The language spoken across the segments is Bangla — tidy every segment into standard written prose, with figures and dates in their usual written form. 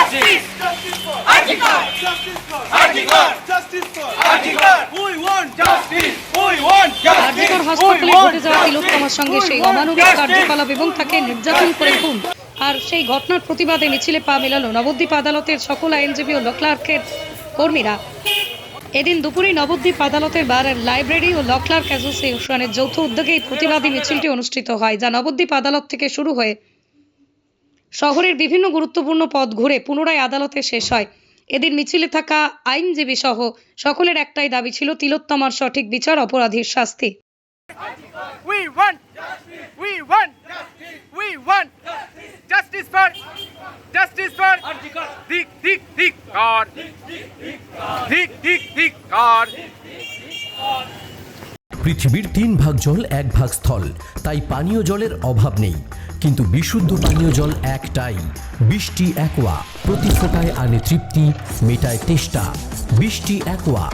Justice! Justice for Arjikar! Justice for Arjikar! Justice for Arjikar! We want justice! We want justice! RG Kar হাসপাতালে ঘটে যাওয়া তিলোত্তমার সঙ্গে সেই অমানবিক কার্যকলাপ এবং তাকে নির্যাতন করে খুন আর সেই ঘটনার প্রতিবাদে মিছিলে পা মেলালো নবদ্বীপ আদালতের সকল আইনজীবী ও ল ক্লার্কের কর্মীরা। এদিন দুপুরে নবদ্বীপ আদালতের বার লাইব্রেরি ও ল ক্লার্ক অ্যাসোসিয়েশনের যৌথ উদ্যোগে এই প্রতিবাদী মিছিলটি অনুষ্ঠিত হয়, যা নবদ্বীপ আদালত থেকে শুরু হয়ে শহরের বিভিন্ন গুরুত্বপূর্ণ পথ ঘুরে পুনরায় আদালতে শেষ হয়। এদিন মিছিলে থাকা আইনজীবী সহ সকলের একটাই দাবি ছিল তিলোত্তমার সঠিক বিচার, অপরাধীর শাস্তি। We want justice! We want justice! We want justice for Arjikar! Dik God! Dik God! পৃথিবীর 3 ভাগ জল 1 ভাগ স্থল, তাই পানীয় জলের অভাব নেই, কিন্তু বিশুদ্ধ পানীয় জল একটাই, বৃষ্টি অ্যাকোয়া। প্রতি ফোঁটায় আনে তৃপ্তি, মেটায় তেষ্টা। বৃষ্টি অ্যাকোয়া,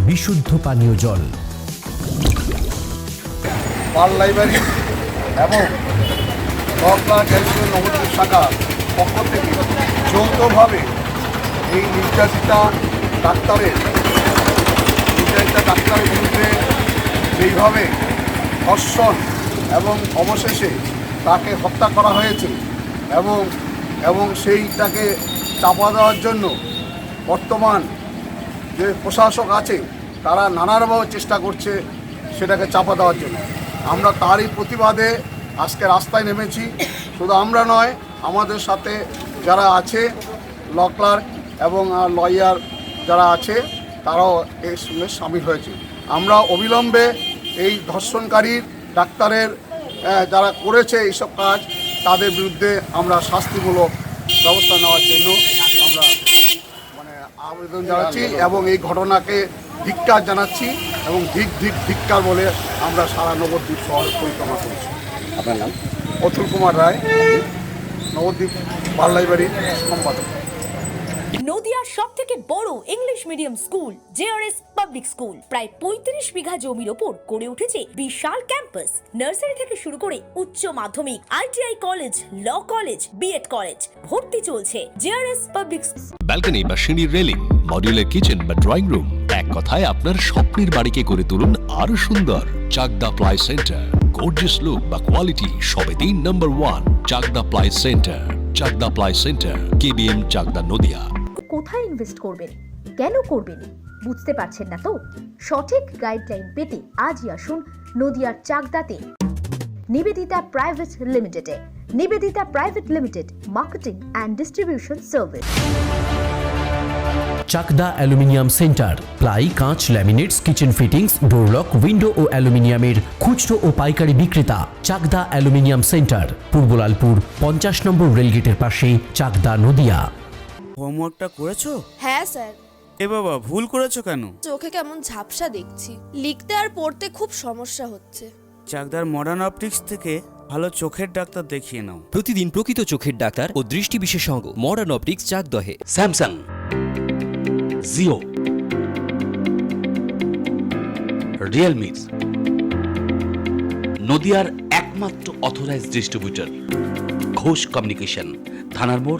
বিশুদ্ধ পানীয় জল। বার লাইব্রেরি এবং নবদ্বীপ শাখা পক্ষ থেকে যৌথভাবে এই নির্যাতিতা ডাক্তারের বিরুদ্ধে যেইভাবে ধর্ষণ এবং অবশেষে তাকে হত্যা করা হয়েছে এবং সেইটাকে চাপা দেওয়ার জন্য বর্তমান যে প্রশাসক আছে তারা নানাভাবে চেষ্টা করছে সেটাকে চাপা দেওয়ার জন্য। আমরা তারই প্রতিবাদে আজকে রাস্তায় নেমেছি। শুধু আমরা নয়, আমাদের সাথে যারা আছে ল ক্লার্ক এবং লয়ার যারা আছে তারাও এর সঙ্গে সামিল হয়েছে। আমরা অবিলম্বে এই ধর্ষণকারীর ডাক্তারের যারা করেছে এইসব কাজ তাদের বিরুদ্ধে আমরা শাস্তিমূলক ব্যবস্থা নেওয়ার জন্য আমরা আবেদন জানাচ্ছি এবং এই ঘটনাকে ধিক্কার জানাচ্ছি এবং ধিক্কার বলে আমরা সারা নবদ্বীপ শহর পরিক্রমা করছি। আপনার নাম? অতুল কুমার রায়, নবদ্বীপ বার লাইব্রেরির সম্পাদক। নদিয়ার সবথেকে বড় English medium school JRS public school প্রায় ৩৫ বিঘা জমির ওপর গড়ে উঠেছে বিশাল ক্যাম্পাস। নার্সারি থেকে শুরু করে উচ্চ মাধ্যমিক, ITI college, law college, BEd college, ভর্তি চলছে। জেআরএস পাবলিক ব্যালকনি বা সিঁড়ির রেলিং, মডিউলার কিচেন বা ড্রয়িং রুম, এক কথায় আপনার স্বপ্নের বাড়িকে করে তুলুন আরো সুন্দর। Chakdah ply centre, gorgeous look বা কোয়ালিটি সবেতেই number 1। Chakdah ply centre, Chakdah ply centre, KBM, Chakdah, Nadia. কোথায় ইনভেস্ট করবেন, কেন করবেন বুঝতে পারছেন না তো? সঠিক গাইডলাইন পেতে আজই আসুন নদিয়ার চাকদাতে নিবেদিতা প্রাইভেট লিমিটেডে। Nivedita private limited, marketing and distribution service. Chakdah aluminium centre, ply, কাঁচ, laminates, kitchen fittings, door lock, window ও অ্যালুমিনিয়ামের খুচরো ও পাইকারি বিক্রেতা। Chakdah aluminium centre, Purbalalpur 50 number রেলগেটের পাশে, চাকদা, নদিয়া। হোমওয়ার্কটা করেছো? হ্যাঁ স্যার। এ বাবা, ভুল করেছো কেন? চোখে কেমন ঝাপসা দেখছি, লিখতে আর পড়তে খুব সমস্যা হচ্ছে। চাকদার মডার্ন অপটিক্স থেকে ভালো চোখের ডাক্তার দেখিয়ে নাও। প্রতিদিন প্রকৃত চোখের ডাক্তার ও দৃষ্টি বিশেষজ্ঞ মডার্ন অপটিক্স, চাকদহে। স্যামসাং, জিও, রিয়েলমি, নদিয়ার একমাত্র অথরাইজড ডিস্ট্রিবিউটর ঘোষ কমিউনিকেশন, থানার মোড়,